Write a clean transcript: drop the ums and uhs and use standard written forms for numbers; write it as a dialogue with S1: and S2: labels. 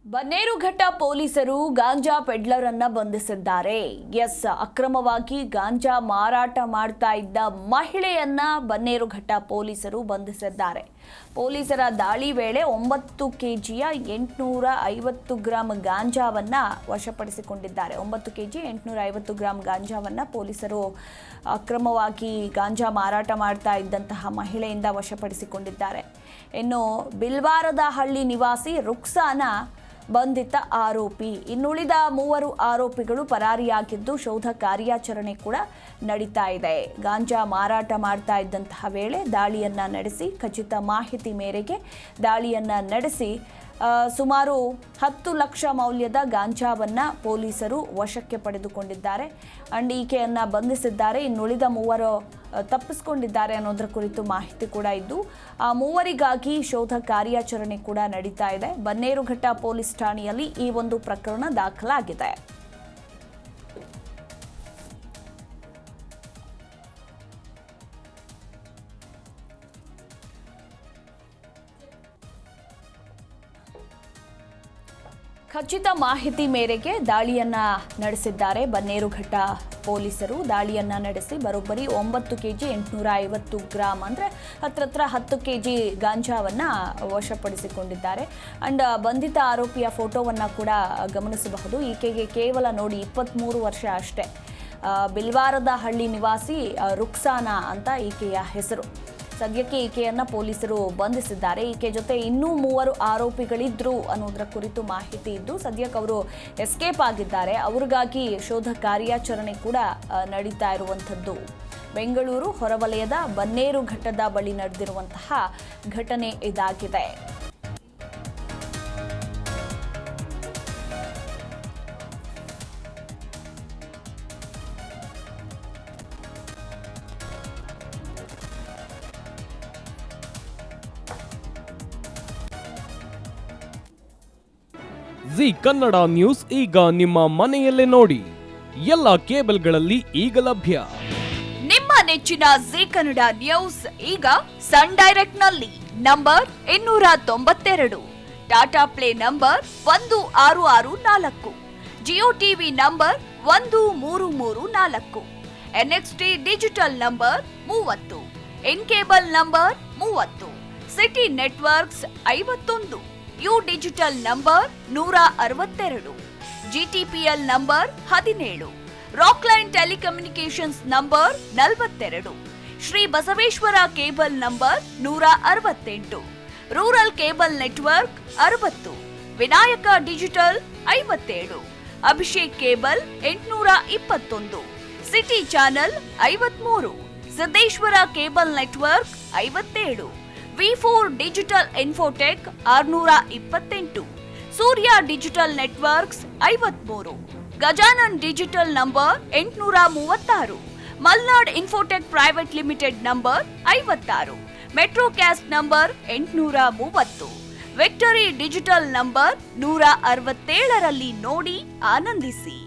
S1: ಬನ್ನೇರುಘಟ್ಟ ಪೊಲೀಸರು ಗಾಂಜಾ ಪೆಡ್ಲರ್ ಅನ್ನ ಬಂಧಿಸಿದ್ದಾರೆ. ಅಕ್ರಮವಾಗಿ ಗಾಂಜಾ ಮಾರಾಟ ಮಾಡ್ತಾ ಇದ್ದ ಮಹಿಳೆಯನ್ನ ಬನ್ನೇರುಘಟ್ಟ ಪೊಲೀಸರು ಬಂಧಿಸಿದ್ದಾರೆ. ಪೊಲೀಸರ ದಾಳಿ ವೇಳೆ 9 ಕೆಜಿಯ 850 ಗ್ರಾಂ ಗಾಂಜಾವನ್ನ ವಶಪಡಿಸಿಕೊಂಡಿದ್ದಾರೆ. 9 ಕೆಜಿ 850 ಗ್ರಾಂ ಗಾಂಜಾವನ್ನ ಪೊಲೀಸರು ಅಕ್ರಮವಾಗಿ ಗಾಂಜಾ ಮಾರಾಟ ಮಾಡ್ತಾ ಇದ್ದಂತಹ ಮಹಿಳೆಯಿಂದ ವಶಪಡಿಸಿಕೊಂಡಿದ್ದಾರೆ. ಇನ್ನು ಬಿಲ್ವಾರದಹಳ್ಳಿ ನಿವಾಸಿ ರುಕ್ಸಾನ ಬಂಧಿತ ಆರೋಪಿ. ಇನ್ನುಳಿದ 3 ಆರೋಪಿಗಳು ಪರಾರಿಯಾಗಿದ್ದು ಶೋಧ ಕಾರ್ಯಾಚರಣೆ ಕೂಡ ನಡೀತಾ ಇದೆ. ಗಾಂಜಾ ಮಾರಾಟ ಮಾಡ್ತಾ ಇದ್ದಂತಹ ವೇಳೆ ದಾಳಿಯನ್ನ ನಡೆಸಿ ಖಚಿತ ಮಾಹಿತಿ ಮೇರೆಗೆ ದಾಳಿಯನ್ನ ನಡೆಸಿ ಸುಮಾರು 10 ಲಕ್ಷ ಮೌಲ್ಯದ ಗಾಂಜಾವನ್ನ ಪೊಲೀಸರು ವಶಕ್ಕೆ ಪಡೆದುಕೊಂಡಿದ್ದಾರೆ. ಅಂಡ್ ಈಕೆಯನ್ನ ಬಂಧಿಸಿದ್ದಾರೆ. ಇನ್ನುಳಿದ 3 ತಪ್ಪಿಸಿಕೊಂಡಿದ್ದಾರೆ ಅನ್ನೋದರ ಕುರಿತು ಮಾಹಿತಿ ಕೂಡ ಇದ್ದು ಆ 3ರಿಗಾಗಿ ಶೋಧ ಕಾರ್ಯಾಚರಣೆ ಕೂಡ ನಡೀತಾ ಇದೆ. ಬನ್ನೇರುಘಟ್ಟ ಪೊಲೀಸ್ ಠಾಣೆಯಲ್ಲಿ ಈ ಒಂದು ಪ್ರಕರಣ ದಾಖಲಾಗಿದೆ. ಖಚಿತ ಮಾಹಿತಿ ಮೇರೆಗೆ ದಾಳಿಯನ್ನ ನಡೆಸಿದ್ದಾರೆ ಬನ್ನೇರುಘಟ್ಟ ಪೊಲೀಸರು. ದಾಳಿಯನ್ನ ನಡೆಸಿ ಬರೋಬ್ಬರಿ 9 ಕೆಜಿ 850 ಗ್ರಾಂ ಅಂದ್ರೆ ಹತ್ರ 10 ಕೆಜಿ ಗಾಂಜಾವನ್ನ ವಶಪಡಿಸಿಕೊಂಡಿದ್ದಾರೆ. ಅಂಡ್ ಬಂಧಿತ ಆರೋಪಿಯ ಫೋಟೋವನ್ನ ಕೂಡ ಗಮನಿಸಬಹುದು. ಈಕೆಗೆ ಕೇವಲ ನೋಡಿ 23 ವರ್ಷ ಅಷ್ಟೇ. ಬಿಲ್ವಾರದಹಳ್ಳಿ ನಿವಾಸಿ ರುಕ್ಸಾನಾ ಅಂತ ಈಕೆಯ ಹೆಸರು. ಸದ್ಯಕ್ಕೆ ಈಕೆಯನ್ನ ಪೊಲೀಸರು ಬಂಧಿಸಿದ್ದಾರೆ. ಈಕೆ ಜೊತೆ ಇನ್ನೂ 3 ಆರೋಪಿಗಳಿದ್ರು ಅನ್ನೋದರ ಕುರಿತು ಮಾಹಿತಿ ಇದ್ದು ಸದ್ಯಕ್ಕೆ ಅವರು ಎಸ್ಕೇಪ್ ಆಗಿದ್ದಾರೆ. ಅವ್ರಿಗಾಗಿ ಶೋಧ ಕಾರ್ಯಾಚರಣೆ ಕೂಡ ನಡೀತಾ ಇರುವಂಥದ್ದು. ಬೆಂಗಳೂರು ಹೊರವಲಯದ ಬನ್ನೇರುಘಟ್ಟದ ಬಳಿ ನಡೆದಿರುವಂತಹ ಘಟನೆ ಇದಾಗಿದೆ.
S2: ಜಿ ಕನ್ನಡ ನ್ಯೂಸ್ ಈಗ ನಿಮ್ಮ ಮನೆಯಲ್ಲೇ ನೋಡಿ. ಎಲ್ಲ ಕೇಬಲ್ಗಳಲ್ಲಿ ಈಗ ಲಭ್ಯ.
S1: ನಿಮ್ಮ ನೆಚ್ಚಿನ ಜಿ ಕನ್ನಡ ನ್ಯೂಸ್ ಈಗ ಸನ್ ಡೈರೆಕ್ಟ್ ನಲ್ಲಿ number 292, Tata play number 1664, Jio TV number 1334, NXT digital number 30, in cable number 30, city networks 51, U digital number 162, GTPL number 17, Rockline telecommunications number 42, Shri Basaveshwara cable number 168, rural cable network 60, Vinayaka digital 57, Abhishek cable 821, city channel 53, Siddeshwara cable network 57, V4 digital Infotech 628, Surya digital networks 53, Gajanan digital number 836, Malnad Infotech private limited number 56, Metrocast number 830, victory digital number 167ರಲ್ಲಿ ನೋಡಿ ಆನಂದಿಸಿ.